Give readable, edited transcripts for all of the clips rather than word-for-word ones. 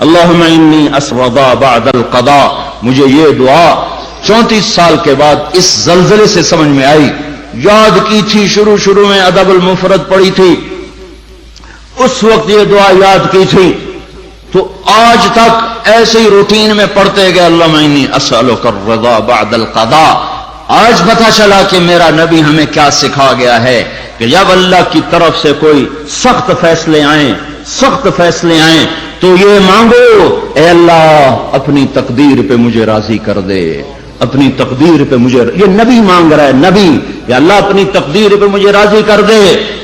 اللہم انی اسردا بعد القضاء. مجھے یہ دعا 34 سال کے بعد اس زلزلے سے سمجھ میں آئی. یاد کی تھی شروع میں ادب المفرد پڑھی تھی، اس وقت یہ دعا یاد کی تھی، تو آج تک ایسے ہی روٹین میں پڑھتے گئے اللہم انی اسألک الرضا بعد القضاء. آج پتہ چلا کہ میرا نبی ہمیں کیا سکھا گیا ہے کہ جب اللہ کی طرف سے کوئی سخت فیصلے آئیں تو یہ مانگو، اے اللہ اپنی تقدیر پہ مجھے راضی کر دے، اپنی تقدیر پہ مجھے، یہ نبی مانگ رہا ہے، نبی، یا اللہ اپنی تقدیر پہ مجھے راضی کر دے.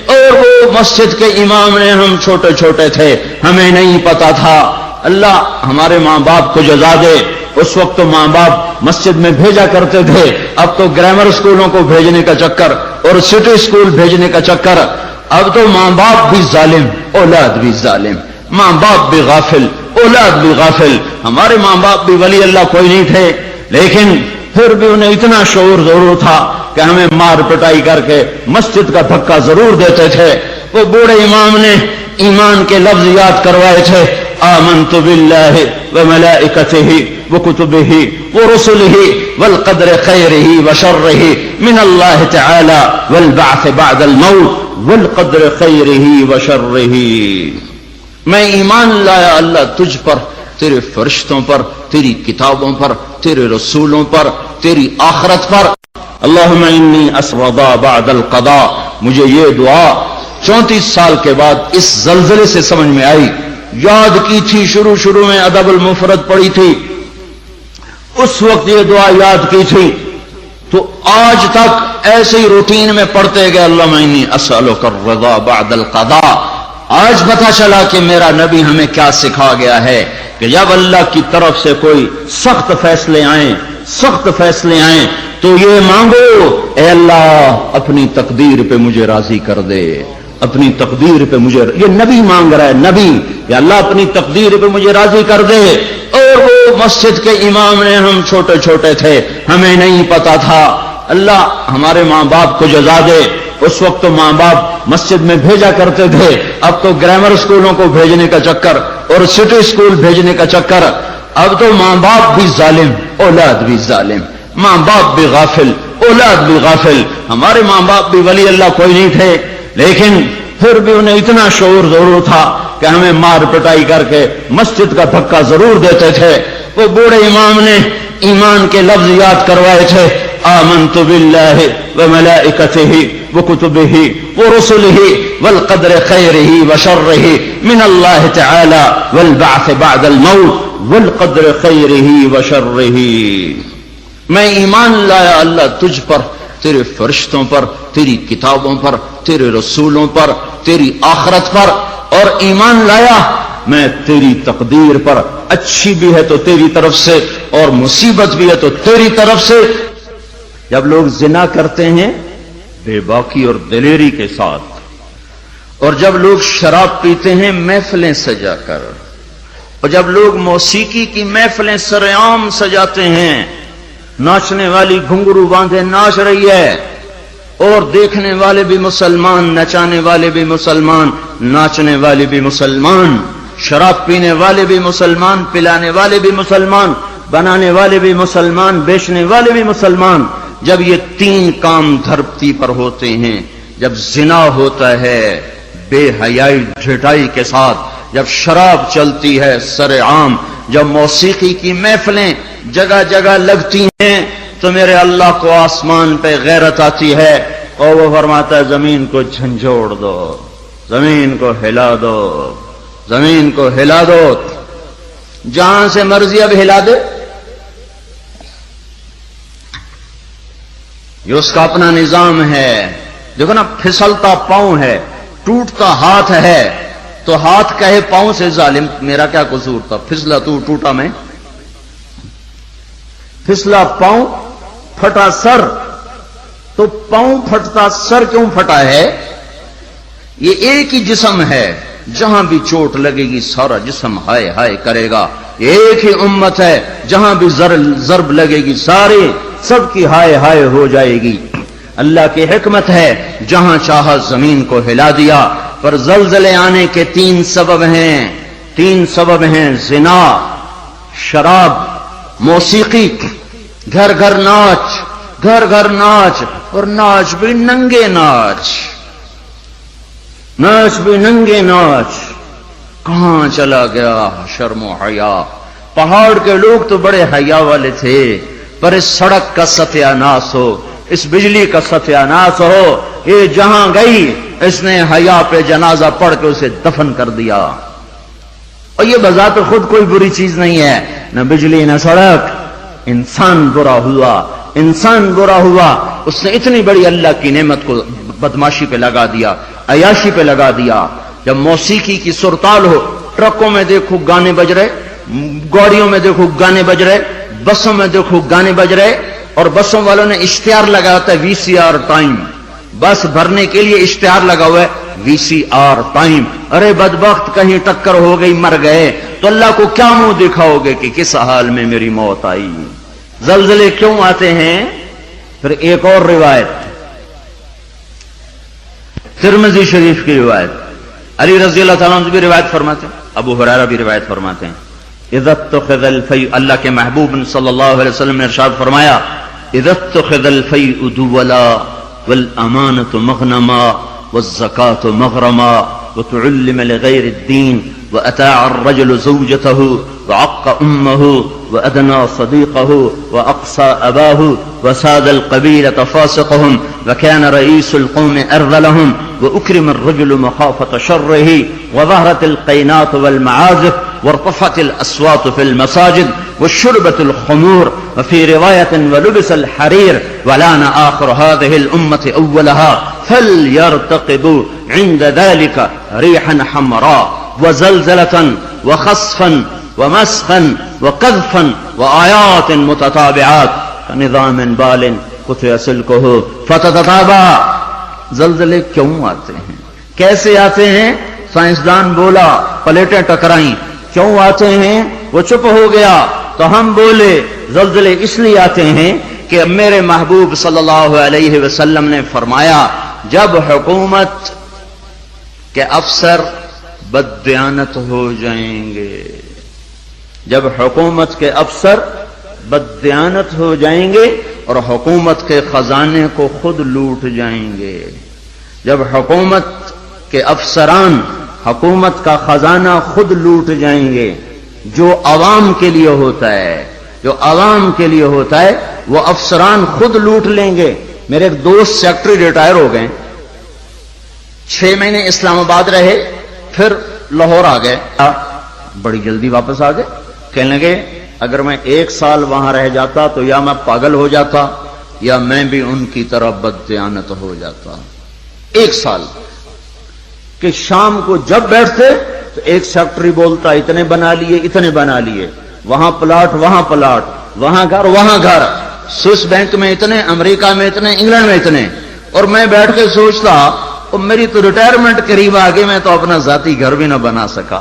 اور وہ مسجد کے امام نے، ہم چھوٹے تھے، ہمیں نہیں پتا تھا. اللہ ہمارے ماں باپ کو جزا دے. اس وقت تو ماں باپ مسجد میں بھیجا کرتے تھے، اب تو گرامر اسکولوں کو بھیجنے کا چکر اور سٹی اسکول بھیجنے کا چکر. اب تو ماں باپ بھی ظالم، اولاد بھی ظالم، ماں باپ بھی غافل، اولاد بھی غافل. ہمارے ماں باپ بھی ولی اللہ کوئی نہیں تھے، لیکن پھر بھی انہیں اتنا شعور ضرور تھا کہ ہمیں مار پٹائی کر کے مسجد کا دھکا ضرور دیتے تھے. وہ بوڑھے امام نے ایمان کے لفظ یاد کروائے تھے، آمنت باللہ وملائکتہ وکتبہ ورسلہ والقدر خیرہ وشرہ من اللہ تعالی والبعث بعد الموت والقدر خیرہ وشرہ. میں ایمان لایا اللہ تجھ پر، تیرے فرشتوں پر، تیری کتابوں پر، تیرے رسولوں پر، تیری آخرت پر. اللہم انی اسردا بعد القضاء. مجھے یہ دعا 34 سال کے بعد اس زلزلے سے سمجھ میں آئی. یاد کی تھی شروع میں ادب المفرد پڑھی تھی، اس وقت یہ دعا یاد کی تھی، تو آج تک ایسے ہی روٹین میں پڑھتے گئے اللہم انی اسألک الرضا بعد القضاء. آج پتہ چلا کہ میرا نبی ہمیں کیا سکھا گیا ہے کہ جب اللہ کی طرف سے کوئی سخت فیصلے آئیں تو یہ مانگو، اے اللہ اپنی تقدیر پہ مجھے راضی کر دے، اپنی تقدیر پہ مجھے، یہ نبی مانگ رہا ہے، نبی، یا اللہ اپنی تقدیر پہ مجھے راضی کر دے. اور وہ مسجد کے امام نے، ہم چھوٹے تھے، ہمیں نہیں پتا تھا. اللہ ہمارے ماں باپ کو جزا دے. اس وقت تو ماں باپ مسجد میں بھیجا کرتے تھے، اب تو گرامر اسکولوں کو بھیجنے کا چکر اور سٹی اسکول بھیجنے کا چکر. اب تو ماں باپ بھی ظالم، اولاد بھی ظالم، ماں باپ بھی غافل، اولاد بھی غافل. ہمارے ماں باپ بھی ولی اللہ کوئی نہیں تھے، لیکن پھر بھی انہیں اتنا شعور ضرور تھا کہ ہمیں مار پٹائی کر کے مسجد کا دھکا ضرور دیتے تھے. وہ بوڑھے امام نے ایمان کے لفظ یاد کروائے تھے، آمنت باللہ وملائکتہ وکتبہ ورسلہ والقدر خیرہ وشرہ من اللہ تعالی والبعث بعد الموت والقدر خیرہ وشرہ. میں ایمان لایا اللہ تجھ پر، تیرے فرشتوں پر، تیری کتابوں پر، تیرے رسولوں پر، تیری آخرت پر، اور ایمان لایا میں تیری تقدیر پر، اچھی بھی ہے تو تیری طرف سے اور مصیبت بھی ہے تو تیری طرف سے. جب لوگ زنا کرتے ہیں بے باکی اور دلیری کے ساتھ، اور جب لوگ شراب پیتے ہیں محفلیں سجا کر، اور جب لوگ موسیقی کی محفلیں سرعام سجاتے ہیں، ناچنے والی گھنگرو باندھے ناچ رہی ہے، اور دیکھنے والے بھی مسلمان، نچانے والے بھی مسلمان، ناچنے والے بھی مسلمان، شراب پینے والے بھی مسلمان، پلانے والے بھی مسلمان، بنانے والے بھی مسلمان، بیچنے والے بھی مسلمان. جب یہ تین کام دھرتی پر ہوتے ہیں، جب زنا ہوتا ہے بے حیائی ڈھٹائی کے ساتھ، جب شراب چلتی ہے سرعام، جب موسیقی کی محفلیں جگہ جگہ لگتی ہیں، تو میرے اللہ کو آسمان پہ غیرت آتی ہے اور وہ فرماتا ہے زمین کو جھنجھوڑ دو، زمین کو ہلا دو، زمین کو ہلا دو. جہاں سے مرضی اب ہلا دے، یہ اس کا اپنا نظام ہے. دیکھو نا، پھسلتا پاؤں ہے، ٹوٹتا ہاتھ ہے، تو ہاتھ کہے پاؤں سے ظالم میرا کیا قصور تھا، پھسلا تو ٹوٹا میں. پھسلا پاؤں، پھٹا سر، تو پاؤں پھٹتا سر کیوں پھٹا ہے؟ یہ ایک ہی جسم ہے، جہاں بھی چوٹ لگے گی سارا جسم ہائے ہائے کرے گا. ایک ہی امت ہے، جہاں بھی ضرب لگے گی سارے سب کی ہائے ہائے ہو جائے گی. اللہ کی حکمت ہے، جہاں چاہا زمین کو ہلا دیا. پر زلزلے آنے کے تین سبب ہیں. 3 سبب ہیں: زنا، شراب، موسیقی، گھر گھر ناچ، گھر گھر ناچ، اور ناچ بھی ننگے ناچ، ناچ بھی ننگے ناچ. کہاں چلا گیا شرم و حیا؟ پہاڑ کے لوگ تو بڑے حیا والے تھے، پر اس سڑک کا ستیہ ناس ہو، اس بجلی کا ستیہ ناس ہو، یہ جہاں گئی اس نے حیا پہ جنازہ پڑھ کے اسے دفن کر دیا. اور یہ بذات خود کوئی بری چیز نہیں ہے، نہ بجلی نہ سڑک. انسان برا ہوا، انسان برا ہوا، اس نے اتنی بڑی اللہ کی نعمت کو بدماشی پہ لگا دیا، عیاشی پہ لگا دیا. جب موسیقی کی سرتال ہو، ٹرکوں میں دیکھو گانے بج رہے، گاڑیوں میں دیکھو گانے بج رہے، بسوں میں دیکھو گانے بج رہے، اور بسوں والوں نے اشتہار لگا ہوتا ہے VCR ٹائم، بس بھرنے کے لیے اشتہار لگا ہوا ہے VCR ٹائم. ارے بدبخت، کہیں ٹکر ہو گئی مر گئے تو اللہ کو کیا منہ دکھاؤ گے کہ کس حال میں میری موت آئی؟ زلزلے کیوں آتے ہیں؟ پھر ایک اور روایت، ترمذی شریف کی روایت، علی رضی اللہ تعالیٰ عنہ بھی روایت فرماتے ہیں، ابو ہریرہ بھی روایت فرماتے ہیں. اذا اتخذ الفیء، اللہ کے محبوب صلی اللہ علیہ وسلم نے ارشاد فرمایا، اذا اتخذ الفیء دولا والامانة مغنما والزکاة مغرما وتعلم لغير الدين وأتاع الرجل زوجته وعق أمه وأدنى صديقه وأقصى أباه وساد القبيلة فاسقهم وكان رئيس القوم أرذلهم وأكرم الرجل مخافة شره وظهرت القينات والمعازف وارتفعت الأصوات في المساجد وشربت الخمور وفي رواية ولبس الحرير ولان آخر هذه الأمة أولها فليرتقبوا عند ذلك ريحا حمراء وزلزلة وخسفا ومسخا وقذفا وآيات متتابعات كنظام بال قطع سلكه فتتتابع. زلزلے کیوں آتے ہیں؟ کیسے آتے ہیں؟ سائنسدان بولا، پلیٹیں ٹکرائیں. کیوں آتے ہیں؟ وہ چپ ہو گیا تو ہم بولے. زلزلے اس لیے آتے ہیں کہ میرے محبوب صلی اللہ علیہ وسلم نے فرمایا، جب حکومت کے افسر بددیانت ہو جائیں گے، جب حکومت کے افسر بددیانت ہو جائیں گے اور حکومت کے خزانے کو خود لوٹ جائیں گے، جب حکومت کے افسران حکومت کا خزانہ خود لوٹ جائیں گے، جو عوام کے لیے ہوتا ہے، جو عوام کے لیے ہوتا ہے وہ افسران خود لوٹ لیں گے. میرے ایک دوست سیکٹری ریٹائر ہو گئے، 6 مہینے اسلام آباد رہے، پھر لاہور آ گئے، بڑی جلدی واپس آ گئے. کہنے لگے اگر میں 1 سال وہاں رہ جاتا تو یا میں پاگل ہو جاتا یا میں بھی ان کی طرح بددیانت ہو جاتا. 1 سال کہ شام کو جب بیٹھتے تو ایک سیکٹری بولتا اتنے بنا لیے، اتنے بنا لیے، وہاں پلاٹ، وہاں پلاٹ، وہاں گھر، وہاں گھر، سوئس بینک میں اتنے، امریکہ میں اتنے، انگلینڈ میں اتنے. اور میں بیٹھ کے سوچتا اور میری تو ریٹائرمنٹ قریب آ گئی، میں تو اپنا ذاتی گھر بھی نہ بنا سکا.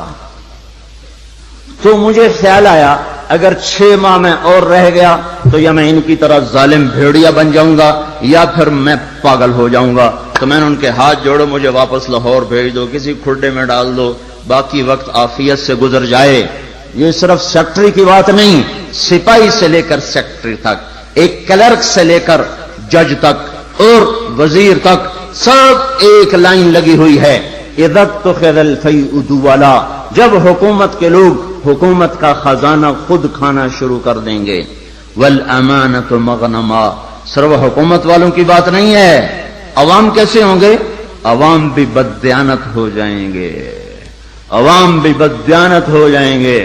تو مجھے خیال آیا اگر 6 ماہ میں اور رہ گیا تو یا میں ان کی طرح ظالم بھیڑیا بن جاؤں گا یا پھر میں پاگل ہو جاؤں گا. تو میں نے ان کے ہاتھ جوڑے، مجھے واپس لاہور بھیج دو، کسی کھڈے میں ڈال دو، باقی وقت عافیت سے گزر جائے. یہ صرف سیکٹری کی بات نہیں، سپاہی سے لے کر سیکٹری تک، ایک کلرک سے لے کر جج تک اور وزیر تک، سب ایک لائن لگی ہوئی ہے. اذا اتخذ الفیء دولا، جب حکومت کے لوگ حکومت کا خزانہ خود کھانا شروع کر دیں گے. والامانۃ مغنما، صرف حکومت والوں کی بات نہیں ہے، عوام کیسے ہوں گے؟ عوام بھی بددیانت ہو جائیں گے، عوام بھی بددیانت ہو جائیں گے،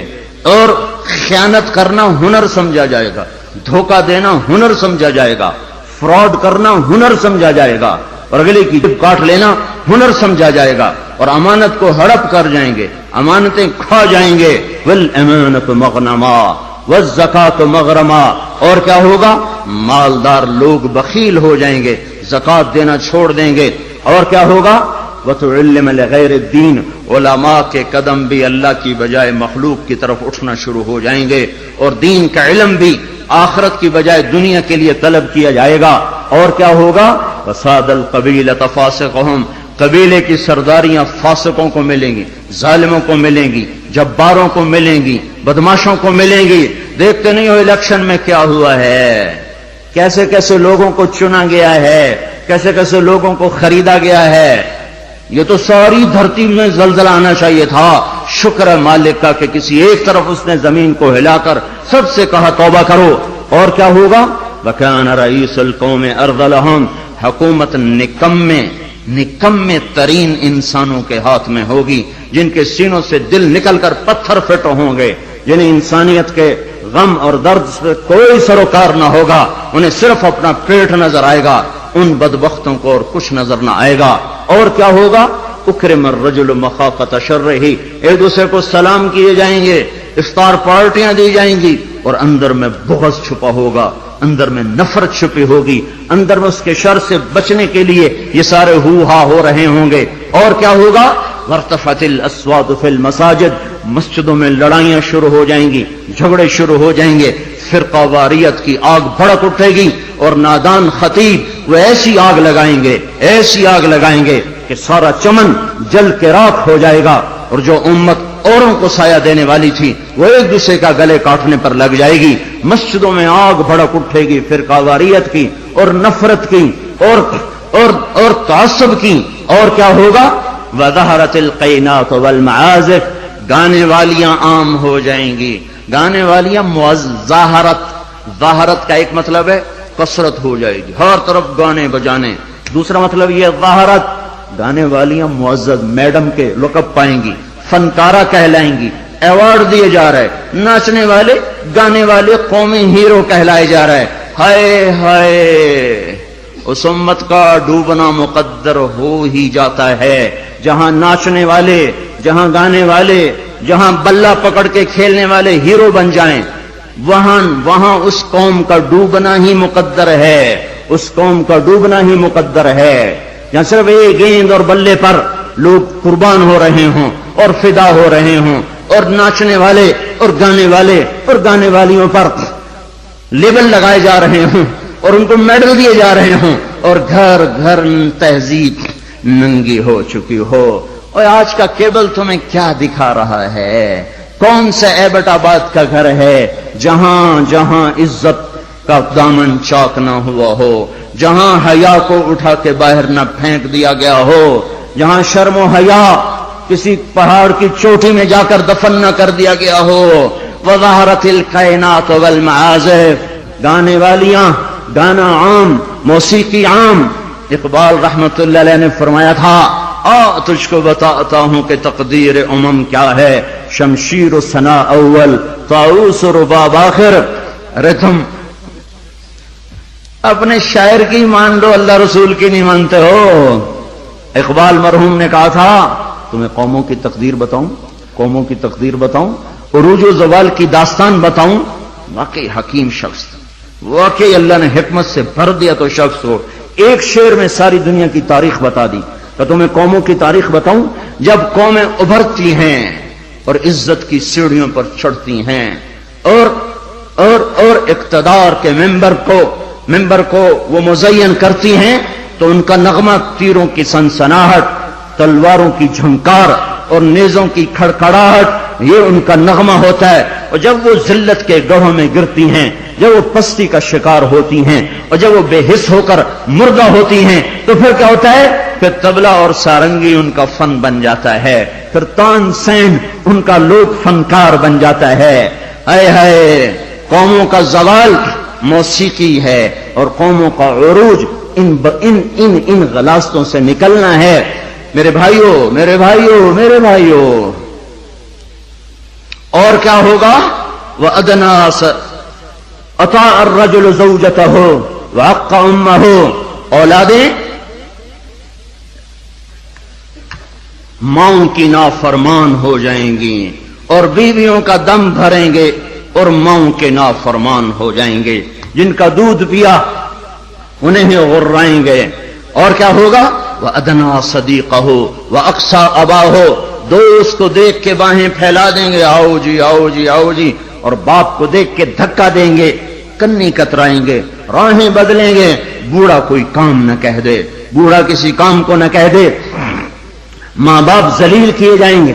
اور خیانت کرنا ہنر سمجھا جائے گا، دھوکہ دینا ہنر سمجھا جائے گا، فراڈ کرنا ہنر سمجھا جائے گا، اور اگلے کی جب کاٹ لینا ہنر سمجھا جائے گا، اور امانت کو ہڑپ کر جائیں گے، امانتیں کھا جائیں گے. والامانۃ مغنما والزکاۃ مغرما، اور کیا ہوگا؟ مالدار لوگ بخیل ہو جائیں گے، زکات دینا چھوڑ دیں گے. اور کیا ہوگا؟ وتعلم لغیر الدین، علماء کے قدم بھی اللہ کی بجائے مخلوق کی طرف اٹھنا شروع ہو جائیں گے، اور دین کا علم بھی آخرت کی بجائے دنیا کے لیے طلب کیا جائے گا. اور کیا ہوگا؟ وساد القبیلۃ فاسقهم، قبیلے کی سرداریاں فاسقوں کو ملیں گی، ظالموں کو ملیں گی، جباروں کو ملیں گی، بدماشوں کو ملیں گی. دیکھتے نہیں ہو الیکشن میں کیا ہوا ہے، کیسے کیسے لوگوں کو چنا گیا ہے، کیسے کیسے لوگوں کو خریدا گیا ہے. یہ تو ساری دھرتی میں زلزلہ آنا چاہیے تھا. شکر ہے مالک کا کہ کسی ایک طرف اس نے زمین کو ہلا کر سب سے کہا توبہ کرو. اور کیا ہوگا؟ وَكَانَ رَئِيسُ الْقَوْمِ أَرْذَلَهُمْ، حکومت نکمے ترین انسانوں کے ہاتھ میں ہوگی، جن کے سینوں سے دل نکل کر پتھر فٹ ہوں گے، جنہیں انسانیت کے غم اور درد سے کوئی سروکار نہ ہوگا، انہیں صرف اپنا پیٹ نظر آئے گا. ان بدبختوں کو اور کچھ نظر نہ آئے گا. اور کیا ہوگا؟ اکرم الرجل مخافۃ شرہ، ایک دوسرے کو سلام کیے جائیں گے، افطار پارٹیاں دی جائیں گی، اور اندر میں بغض چھپا ہوگا، اندر میں نفرت چھپی ہوگی، اندر میں اس کے شر سے بچنے کے لیے یہ سارے ہو ہا ہو رہے ہوں گے. اور کیا ہوگا؟ وارتفعت الاصوات فی المساجد، مسجدوں میں لڑائیاں شروع ہو جائیں گی، جھگڑے شروع ہو جائیں گے، فرقہ واریت کی آگ بھڑک اٹھے گی، اور نادان خطیب وہ ایسی آگ لگائیں گے کہ سارا چمن جل کے راکھ ہو جائے گا. اور جو امت اوروں کو سایہ دینے والی تھی وہ ایک دوسرے کا گلے کاٹنے پر لگ جائے گی. مسجدوں میں آگ بھڑک اٹھے گی فرقہ واریت کی اور نفرت کی اور تعصب کی. اور کیا ہوگا؟ وَظَهَرَتِ الْقَيْنَاتُ وَالْمَعَازِفُ، گانے والیاں عام ہو جائیں گی. گانے والیاں ظاہرت کا ایک مطلب ہے کثرت ہو جائے گی، ہر طرف گانے بجانے. دوسرا مطلب یہ ظاہرت، گانے والیاں معزز میڈم کے لقب پائیں گی، فنکارہ کہلائیں گی، ایوارڈ دیے جا رہے. ناچنے والے گانے والے قومی ہیرو کہلائے جا رہے. ہائے ہائے، اس امت کا ڈوبنا مقدر ہو ہی جاتا ہے. جہاں ناچنے والے، جہاں گانے والے، جہاں بلہ پکڑ کے کھیلنے والے ہیرو بن جائیں، وہاں اس قوم کا ڈوبنا ہی مقدر ہے. اس قوم کا ڈوبنا ہی مقدر ہے. جہاں صرف ایک گیند اور بلے پر لوگ قربان ہو رہے ہوں اور فدا ہو رہے ہوں، اور ناچنے والے اور گانے والے اور گانے والیوں پر لیبل لگائے جا رہے ہوں اور ان کو میڈل دیے جا رہے ہوں، اور گھر گھر تہذیب ننگی ہو چکی ہو. اور آج کا کیبل تمہیں کیا دکھا رہا ہے؟ کون سا ایبٹ آباد کا گھر ہے جہاں عزت کا دامن چاک نہ ہوا ہو، جہاں حیا کو اٹھا کے باہر نہ پھینک دیا گیا ہو، جہاں شرم و حیا کسی پہاڑ کی چوٹی میں جا کر دفن نہ کر دیا گیا ہو. وَظَهَرَتِ الْقَيْنَاتُ وَالْمَعَازِفُ، گانے والیاں، گانا عام، موسیقی عام. اقبال رحمت اللہ علیہ نے فرمایا تھا، تجھ کو بتاتا ہوں کہ تقدیر امم کیا ہے، شمشیر و ثنا اول، طاؤس و رباب آخر. ارے تم اپنے شاعر کی مان لو، اللہ رسول کی نہیں مانتے ہو. اقبال مرحوم نے کہا تھا، تمہیں قوموں کی تقدیر بتاؤں، عروج و زوال کی داستان بتاؤں. واقعی حکیم شخص، واقعی اللہ نے حکمت سے بھر دیا تو شخص ہو. ایک شعر میں ساری دنیا کی تاریخ بتا دی. تو تمہیں قوموں کی تاریخ بتاؤں، جب قومیں ابھرتی ہیں اور عزت کی سیڑھیوں پر چڑھتی ہیں اور اقتدار کے ممبر کو وہ مزین کرتی ہیں، تو ان کا نغمہ تیروں کی سنسناہٹ، تلواروں کی جھنکار اور نیزوں کی کھڑکھڑاہٹ، یہ ان کا نغمہ ہوتا ہے. اور جب وہ ذلت کے گڑھوں میں گرتی ہیں، جب وہ پستی کا شکار ہوتی ہیں، اور جب وہ بے حس ہو کر مردہ ہوتی ہیں، تو پھر کیا ہوتا ہے؟ پھر طبلہ اور سارنگی ان کا فن بن جاتا ہے، پھر تان سین ان کا لوک فنکار بن جاتا ہے. اے ہائے، قوموں کا زوال موسیقی ہے اور قوموں کا عروج ان غلاستوں سے نکلنا ہے. میرے بھائیوں، اور کیا ہوگا؟ وَأَدْنَا أَطَاعَ الرَّجُلُ زَوْجَتَهُ وَعَقَّ أُمَّهُ، اولادیں ماؤں کی نافرمان ہو جائیں گی اور بیویوں کا دم بھریں گے اور ماؤں کے نافرمان ہو جائیں گے. جن کا دودھ پیا انہیں غرائیں گے. اور کیا ہوگا؟ وَأَدْنَا صَدِيقَهُ وَأَقْصَى أَبَاهُ، دوست کو دیکھ کے باہیں پھیلا دیں گے، آؤ جی آؤ جی آؤ جی، اور باپ کو دیکھ کے دھکا دیں گے، کنی کترائیں گے، راہیں بدلیں گے. بوڑھا کوئی کام نہ کہہ دے، بوڑھا کسی کام کو نہ کہہ دے. ماں باپ ذلیل کیے جائیں گے.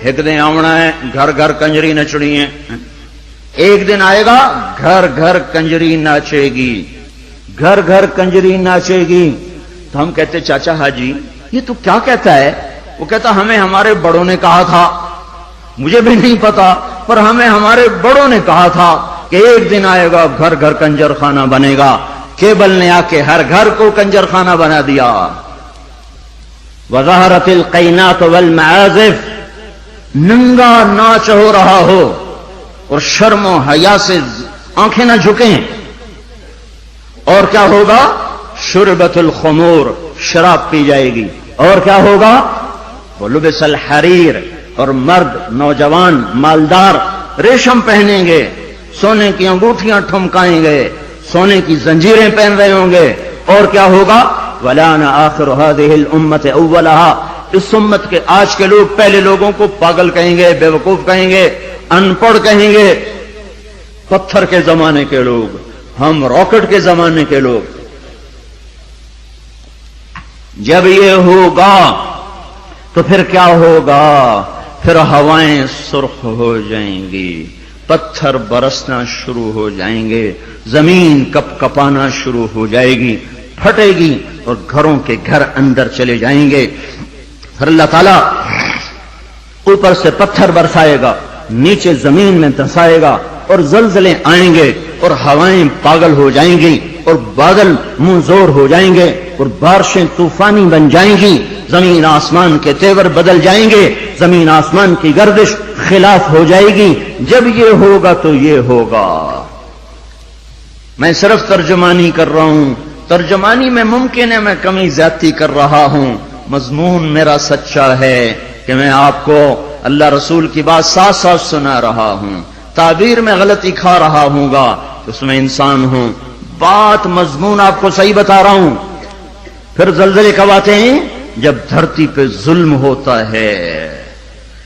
ایک دن آنا ہے گھر گھر کنجری نچنی ہے، ایک دن آئے گا گھر گھر کنجری ناچے گی، گھر گھر کنجری ناچے گی۔ تو ہم کہتے چاچا حاجی یہ تو کیا کہتا ہے؟ وہ کہتا ہمیں ہمارے بڑوں نے کہا تھا، مجھے بھی نہیں پتا پر ہمیں ہمارے بڑوں نے کہا تھا کہ ایک دن آئے گا گھر گھر کنجر خانہ بنے گا۔ کیبل نے آ کے ہر گھر کو کنجر خانہ بنا دیا۔ وظہرت القینات والمعازف، ننگا ناچ ہو رہا ہو اور شرم و حیا سے آنکھیں نہ جھکیں، اور کیا ہوگا؟ شربت الخمور، شراب پی جائے گی، اور کیا ہوگا؟ ولبس الحریر، اور مرد نوجوان مالدار ریشم پہنیں گے، سونے کی انگوٹھیاں ٹھمکائیں گے، سونے کی زنجیریں پہن رہے ہوں گے، اور کیا ہوگا؟ وَلَانَ آخِرُ هَذِهِ الْأُمَّةِ أَوَّلَهَا، اس امت کے آج کے لوگ پہلے لوگوں کو پاگل کہیں گے، بے وقوف کہیں گے، ان پڑھ کہیں گے۔ پتھر کے زمانے کے لوگ، ہم راکٹ کے زمانے کے لوگ۔ جب یہ ہوگا تو پھر کیا ہوگا؟ پھر ہوائیں سرخ ہو جائیں گی، پتھر برسنا شروع ہو جائیں گے، زمین کپ کپانا شروع ہو جائے گی، پھٹے گی اور گھروں کے گھر اندر چلے جائیں گے۔ پھر اللہ تعالیٰ اوپر سے پتھر برسائے گا، نیچے زمین میں دھسائے گا، اور زلزلے آئیں گے اور ہوائیں پاگل ہو جائیں گی اور بادل منہ زور ہو جائیں گے اور بارشیں طوفانی بن جائیں گی، زمین آسمان کے تیور بدل جائیں گے، زمین آسمان کی گردش خلاف ہو جائے گی۔ جب یہ ہوگا تو یہ ہوگا۔ میں صرف ترجمانی کر رہا ہوں، ترجمانی میں ممکن ہے میں کمی زیادتی کر رہا ہوں، مضمون میرا سچا ہے کہ میں آپ کو اللہ رسول کی بات ساتھ ساتھ سنا رہا ہوں، تعبیر میں غلطی کھا رہا ہوں گا اس میں انسان ہوں، بات مضمون آپ کو صحیح بتا رہا ہوں۔ پھر زلزلے کب آتے ہیں؟ جب دھرتی پہ ظلم ہوتا ہے،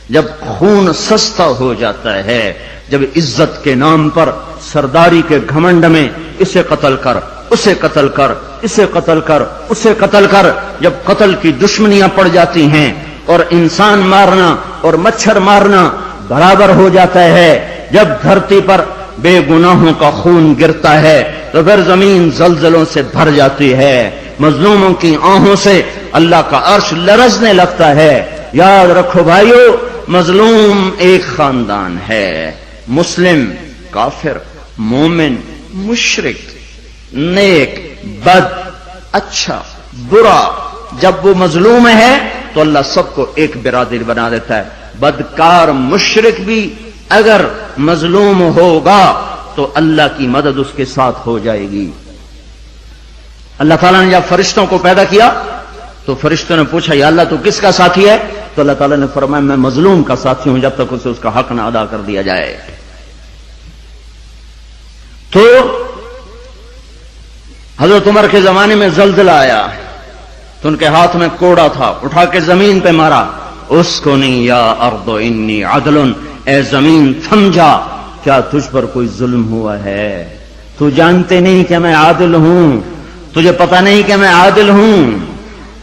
جب خون سستا ہو جاتا ہے، جب عزت کے نام پر سرداری کے گھمنڈ میں اسے قتل کر، اسے قتل کر، اسے قتل کر، اسے قتل کر، جب قتل کی دشمنیاں پڑ جاتی ہیں اور انسان مارنا اور مچھر مارنا برابر ہو جاتا ہے، جب دھرتی پر بے گناہوں کا خون گرتا ہے تو پھر زمین زلزلوں سے بھر جاتی ہے، مظلوموں کی آہوں سے اللہ کا عرش لرزنے لگتا ہے۔ یاد رکھو بھائیو، مظلوم ایک خاندان ہے، مسلم، کافر، مومن، مشرک، نیک، بد، اچھا، برا، جب وہ مظلوم ہے تو اللہ سب کو ایک برادری بنا دیتا ہے۔ بدکار مشرک بھی اگر مظلوم ہوگا تو اللہ کی مدد اس کے ساتھ ہو جائے گی۔ اللہ تعالیٰ نے جب فرشتوں کو پیدا کیا تو فرشتوں نے پوچھا یا اللہ تو کس کا ساتھی ہے؟ تو اللہ تعالیٰ نے فرمایا میں مظلوم کا ساتھی ہوں جب تک اسے اس کا حق نہ ادا کر دیا جائے۔ تو حضرت عمر کے زمانے میں زلزلہ آیا تو ان کے ہاتھ میں کوڑا تھا، اٹھا کے زمین پہ مارا، اسکنی یا ارض انی عدل، اے زمین تھم جا، کیا تجھ پر کوئی ظلم ہوا ہے؟ تو جانتے نہیں کہ میں عادل ہوں، تجھے پتہ نہیں کہ میں عادل ہوں،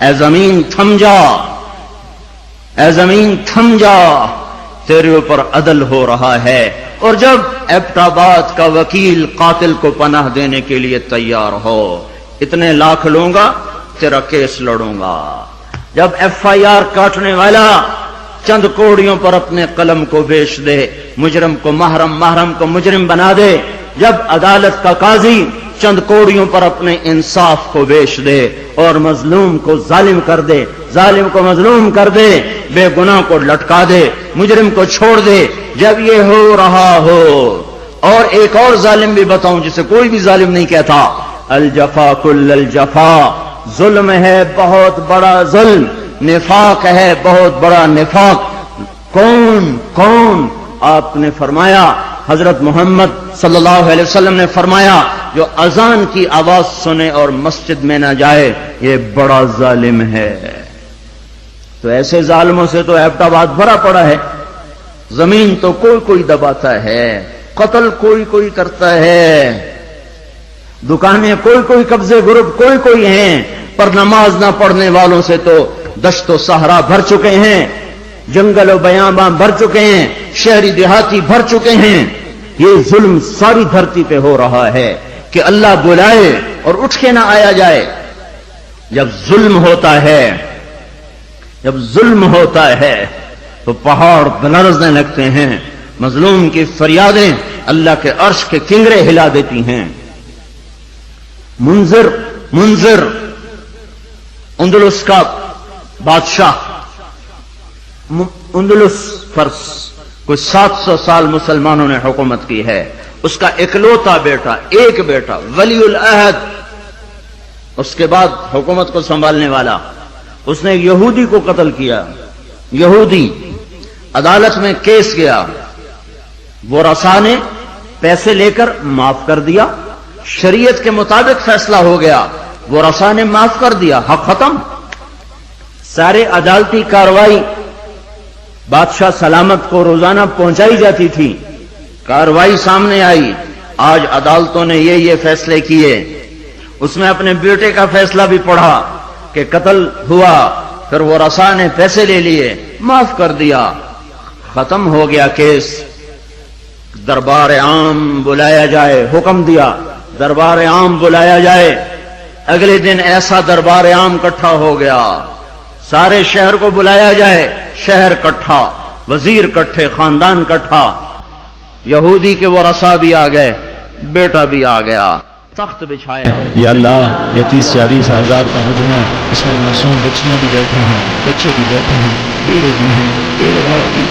اے زمین تھم جا، اے زمین تھم جا، تیرے اوپر عدل ہو رہا ہے۔ اور جب ایبٹ آباد کا وکیل قاتل کو پناہ دینے کے لیے تیار ہو، اتنے لاکھ لوں گا تیرا کیس لڑوں گا، جب ایف آئی آر کاٹنے والا چند کوڑیوں پر اپنے قلم کو بیچ دے، مجرم کو محرم، محرم کو مجرم بنا دے، جب عدالت کا قاضی چند کوڑیوں پر اپنے انصاف کو بیچ دے اور مظلوم کو ظالم کر دے، ظالم کو مظلوم کر دے، بے گناہ کو لٹکا دے، مجرم کو چھوڑ دے، جب یہ ہو رہا ہو، اور ایک اور ظالم بھی بتاؤں جسے کوئی بھی ظالم نہیں کہتا، الجفا کل الجفا، ظلم ہے بہت بڑا ظلم، نفاق ہے بہت بڑا نفاق۔ کون کون؟ آپ نے فرمایا، حضرت محمد صلی اللہ علیہ وسلم نے فرمایا، جو اذان کی آواز سنے اور مسجد میں نہ جائے یہ بڑا ظالم ہے۔ تو ایسے ظالموں سے تو ایبٹ آباد بھرا پڑا ہے، زمین تو کوئی کوئی دباتا ہے، قتل کوئی کوئی کرتا ہے، دکانیں کوئی کوئی قبضے گروپ کوئی کوئی ہیں، پر نماز نہ پڑھنے والوں سے تو دشت و صحرا بھر چکے ہیں۔ جنگل و بیاباں بھر چکے ہیں، شہری دیہاتی بھر چکے ہیں. یہ ظلم ساری دھرتی پہ ہو رہا ہے کہ اللہ بلائے اور اٹھ کے نہ آیا جائے. جب ظلم ہوتا ہے تو پہاڑ لرزنے لگتے ہیں. مظلوم کی فریادیں اللہ کے عرش کے کنگرے ہلا دیتی ہیں. منذر اندلس کا بادشاہ، اندلس پر کوئی 700 سال مسلمانوں نے حکومت کی ہے. اس کا اکلوتا بیٹا، ایک بیٹا ولی العہد، اس کے بعد حکومت کو سنبھالنے والا، اس نے یہودی کو قتل کیا. یہودی عدالت میں کیس گیا، وہ رسا نے پیسے لے کر معاف کر دیا. شریعت کے مطابق فیصلہ ہو گیا، وہ رسا نے معاف کر دیا، حق ختم. سارے عدالتی کاروائی بادشاہ سلامت کو روزانہ پہنچائی جاتی تھی. کاروائی سامنے آئی، آج عدالتوں نے یہ فیصلے کیے. اس میں اپنے بیٹے کا فیصلہ بھی پڑھا کہ قتل ہوا، پھر وہ رسا نے پیسے لے لیے، معاف کر دیا، ختم ہو گیا کیس. دربار عام بلایا جائے، حکم دیا دربار عام بلایا جائے. اگلے دن ایسا دربار عام اکٹھا ہو گیا، سارے شہر کو بلایا جائے، شہر اکٹھا، وزیر اکٹھے، خاندان اکٹھا. یہودی کے وہ رسا بھی آ گئے، بیٹا بھی آ گیا، تخت بچھایا. یا اللہ، یہ 30-40 ہزار کا مجمع، اس میں معصوم بچیاں بھی بیٹھے ہیں، بچے بھی بیٹھے ہیں، پیڑے بھی ہیں، پیڑے بار بھی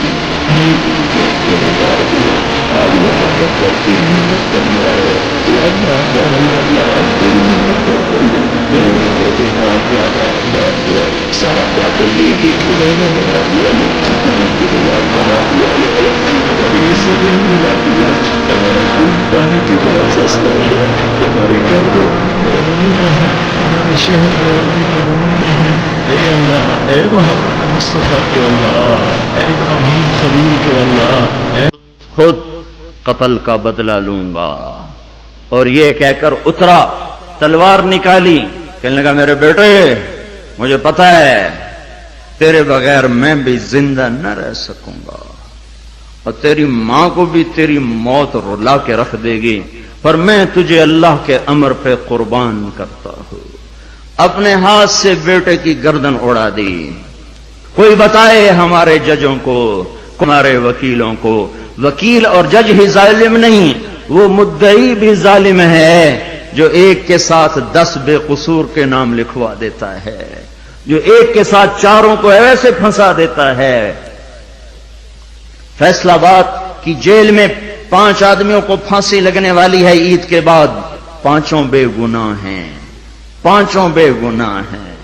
خود قتل کا بدلہ لوں گا. اور یہ کہہ کر اترا، تلوار نکالی، کہنے لگا میرے بیٹے مجھے پتا ہے تیرے بغیر میں بھی زندہ نہ رہ سکوں گا، اور تیری ماں کو بھی تیری موت رلا کے رکھ دے گی، پر میں تجھے اللہ کے امر پہ قربان کرتا ہوں. اپنے ہاتھ سے بیٹے کی گردن اڑا دی. کوئی بتائے ہمارے ججوں کو، ہمارے وکیلوں کو، وکیل اور جج ہی ظالم نہیں، وہ مدعی بھی ظالم ہے جو ایک کے ساتھ 10 بے قصور کے نام لکھوا دیتا ہے، جو ایک کے ساتھ 4 کو ایسے پھنسا دیتا ہے. فیصلہ آباد کی جیل میں 5 آدمیوں کو پھانسی لگنے والی ہے عید کے بعد. 5 بے گناہ ہیں، 5 بے گناہ ہیں.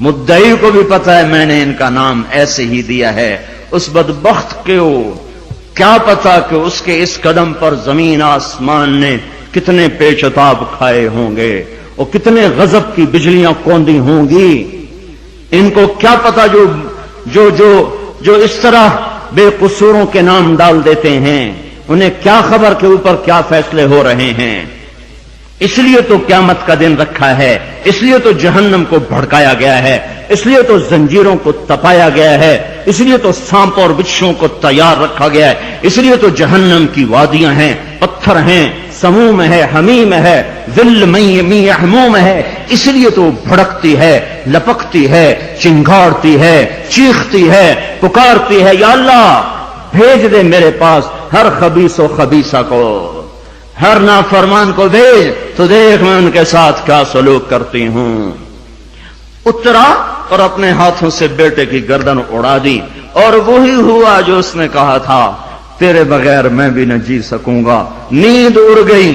مدعی کو بھی پتا ہے میں نے ان کا نام ایسے ہی دیا ہے. اس بدبخت کو کیا پتا کہ اس کے اس قدم پر زمین آسمان نے کتنے پیچتاب کھائے ہوں گے اور کتنے غضب کی بجلیاں کوندی ہوں گی. ان کو کیا پتا جو اس طرح بے قصوروں کے نام ڈال دیتے ہیں، انہیں کیا خبر کے اوپر کیا فیصلے ہو رہے ہیں. اس لیے تو قیامت کا دن رکھا ہے، اس لیے تو جہنم کو بھڑکایا گیا ہے، اس لیے تو زنجیروں کو تپایا گیا ہے، اس لیے تو سانپ اور بچھوؤں کو تیار رکھا گیا ہے، اس لیے تو جہنم کی وادیاں ہیں، پتھر ہیں، سموم ہے، حمیم ہے، ذل محموم ہے. اس لیے تو بھڑکتی ہے، لپکتی ہے، چنگاڑتی ہے، چیختی ہے، پکارتی ہے، یا اللہ بھیج دے میرے پاس ہر خبیث و خبیثہ کو، ہر نافرمان کو بھیج، تو دیکھ میں ان کے ساتھ کیا سلوک کرتی ہوں. اترا اور اپنے ہاتھوں سے بیٹے کی گردن اڑا دی. اور وہی ہوا جو اس نے کہا تھا، تیرے بغیر میں بھی نہ جی سکوں گا. نیند اڑ گئی.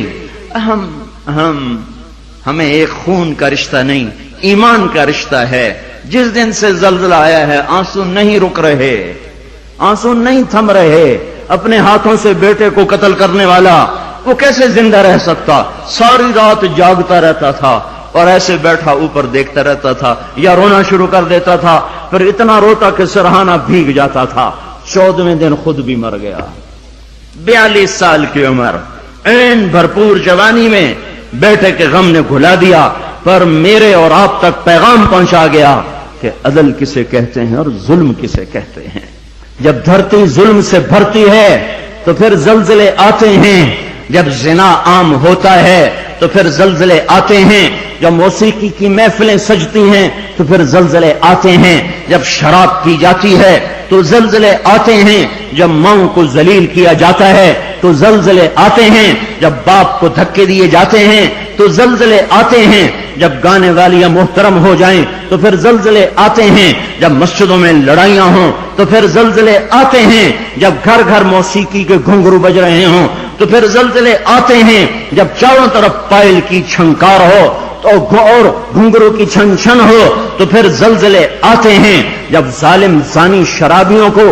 ہمیں ایک خون کا رشتہ نہیں، ایمان کا رشتہ ہے. جس دن سے زلزلہ آیا ہے آنسو نہیں رک رہے، آنسو نہیں تھم رہے. اپنے ہاتھوں سے بیٹے کو قتل کرنے والا وہ کیسے زندہ رہ سکتا؟ ساری رات جاگتا رہتا تھا اور ایسے بیٹھا اوپر دیکھتا رہتا تھا، یا رونا شروع کر دیتا تھا، پھر اتنا روتا کہ سرہانہ بھیگ جاتا تھا. 14ویں دن خود بھی مر گیا. 42 سال کی عمر، عین بھرپور جوانی میں بیٹے کے غم نے گھلا دیا. پر میرے اور آپ تک پیغام پہنچا گیا کہ عدل کسے کہتے ہیں اور ظلم کسے کہتے ہیں۔ جب دھرتی ظلم سے بھرتی ہے تو پھر زلزلے آتے ہیں، جب زنا عام ہوتا ہے تو پھر زلزلے آتے ہیں، جب موسیقی کی محفلیں سجتی ہیں تو پھر زلزلے آتے ہیں، جب شراب پی جاتی ہے تو زلزلے آتے ہیں، جب ماؤں کو ذلیل کیا جاتا ہے تو زلزلے آتے ہیں، جب باپ کو دھکے دیے جاتے ہیں تو زلزلے آتے ہیں، جب گانے والیاں محترم ہو جائیں تو پھر زلزلے آتے ہیں، جب مسجدوں میں لڑائیاں ہوں تو پھر زلزلے آتے ہیں، جب گھر گھر موسیقی کے گھنگرو بج رہے ہوں تو پھر زلزلے آتے ہیں، جب چاروں طرف پائل کی چھنکار ہو اور گھنگرو کی چھن چھن ہو تو پھر زلزلے آتے ہیں، جب ظالم زانی شرابیوں کو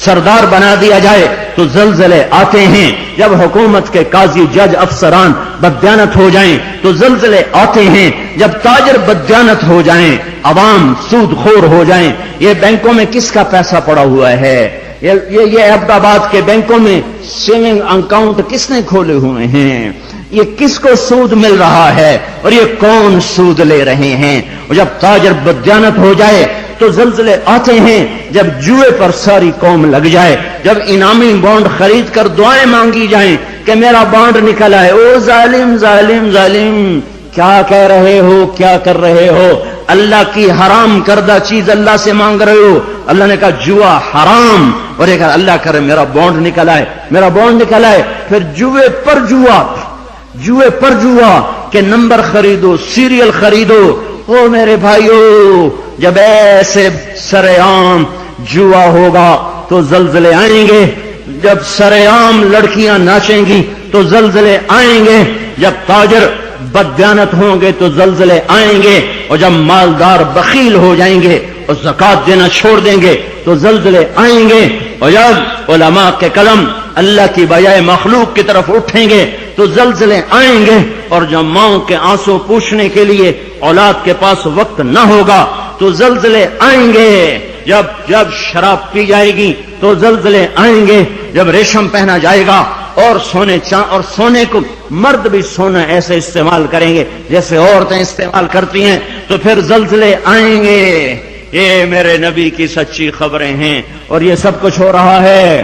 سردار بنا دیا جائے تو زلزلے آتے ہیں، جب حکومت کے قاضی جج افسران بددیانت ہو جائیں تو زلزلے آتے ہیں، جب تاجر بددیانت ہو جائیں، عوام سود خور ہو جائیں۔ یہ بینکوں میں کس کا پیسہ پڑا ہوا ہے؟ یہ احمد آباد کے بینکوں میں سیونگ اکاؤنٹ کس نے کھولے ہوئے ہیں؟ یہ کس کو سود مل رہا ہے اور یہ کون سود لے رہے ہیں؟ اور جب تاجر بددیانت ہو جائے تو زلزلے آتے ہیں، جب جوئے پر ساری قوم لگ جائے، جب انعامی بانڈ خرید کر دعائیں مانگی جائیں کہ میرا بانڈ نکل آئے، او ظالم ظالم ظالم کیا کہہ رہے ہو، کیا کر رہے ہو؟ اللہ کی حرام کردہ چیز اللہ سے مانگ رہے ہو۔ اللہ نے کہا جوا حرام، اور یہ کہا اللہ کرے میرا بانڈ نکل آئے، میرا بانڈ نکل آئے، پھر جوئے پر جوا کہ نمبر خریدو، سیریل خریدو۔ او میرے بھائیو، جب ایسے سرے عام جوا ہوگا تو زلزلے آئیں گے، جب سرے عام لڑکیاں ناچیں گی تو زلزلے آئیں گے، جب تاجر بددیانت ہوں گے تو زلزلے آئیں گے، اور جب مالدار بخیل ہو جائیں گے اور زکات دینا چھوڑ دیں گے تو زلزلے آئیں گے، اور جب علماء کے قلم اللہ کی بجائے مخلوق کی طرف اٹھیں گے تو زلزلے آئیں گے، اور جب ماؤں کے آنسو پوچھنے کے لیے اولاد کے پاس وقت نہ ہوگا تو زلزلے آئیں گے، جب شراب پی جائے گی تو زلزلے آئیں گے، جب ریشم پہنا جائے گا اور سونے کو مرد بھی سونا ایسے استعمال کریں گے جیسے عورتیں استعمال کرتی ہیں تو پھر زلزلے آئیں گے۔ یہ میرے نبی کی سچی خبریں ہیں اور یہ سب کچھ ہو رہا ہے۔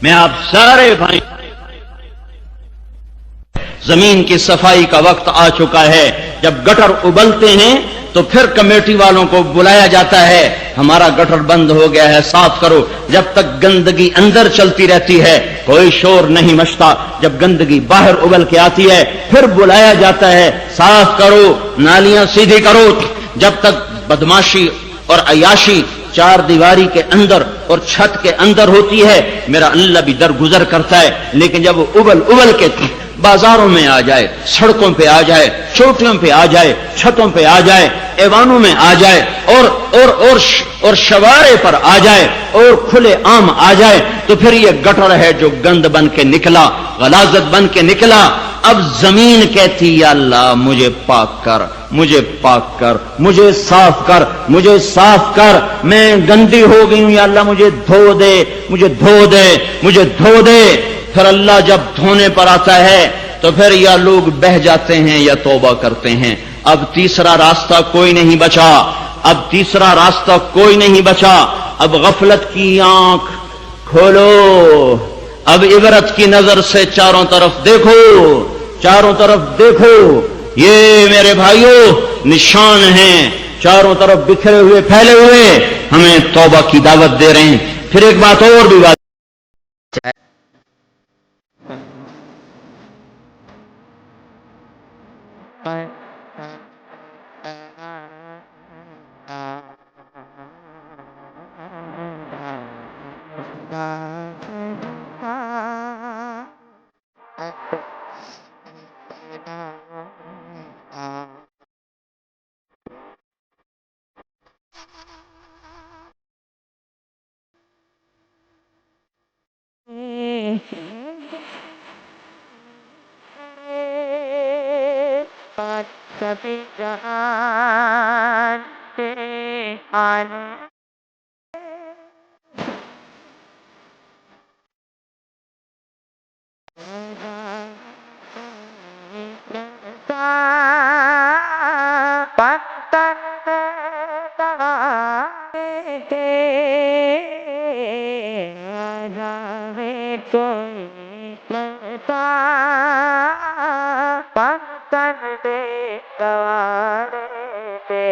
میں آپ سارے بھائی، زمین کی صفائی کا وقت آ چکا ہے، جب گٹر ابلتے ہیں تو پھر کمیٹی والوں کو بلایا جاتا ہے، ہمارا گٹر بند ہو گیا ہے، صاف کرو۔ جب تک گندگی اندر چلتی رہتی ہے کوئی شور نہیں مچتا، جب گندگی باہر ابل کے آتی ہے پھر بلایا جاتا ہے، صاف کرو، نالیاں سیدھی کرو۔ جب تک بدماشی اور عیاشی چار دیواری کے اندر اور چھت کے اندر ہوتی ہے میرا اللہ بھی درگزر کرتا ہے، لیکن جب وہ ابل کے بازاروں میں آ جائے، سڑکوں پہ آ جائے، چوٹیوں پہ آ جائے، چھتوں پہ آ جائے، ایوانوں میں آ جائے، اور شوارے پر آ جائے اور کھلے عام آ جائے تو پھر یہ گٹر ہے جو گند بن کے نکلا، غلاظت بن کے نکلا۔ اب زمین کہتی یا اللہ مجھے پاک کر، مجھے پاک کر، مجھے صاف کر، مجھے صاف کر، میں گندی ہو گئی ہوں، یا اللہ مجھے دھو دے، مجھے دھو دے، مجھے دھو دے۔ پھر اللہ جب دھونے پر آتا ہے تو پھر یا لوگ بہہ جاتے ہیں یا توبہ کرتے ہیں۔ اب تیسرا راستہ کوئی نہیں بچا، اب تیسرا راستہ کوئی نہیں بچا، اب غفلت کی آنکھ کھولو، اب عبرت کی نظر سے چاروں طرف دیکھو، چاروں طرف دیکھو، یہ میرے بھائیوں نشان ہیں، چاروں طرف بکھرے ہوئے پھیلے ہوئے ہمیں توبہ کی دعوت دے رہے ہیں۔ پھر ایک بات اور بھی بات سبھی جہان سے آنے لتا پکن دے گوارے پہ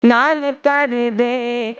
نال کر دے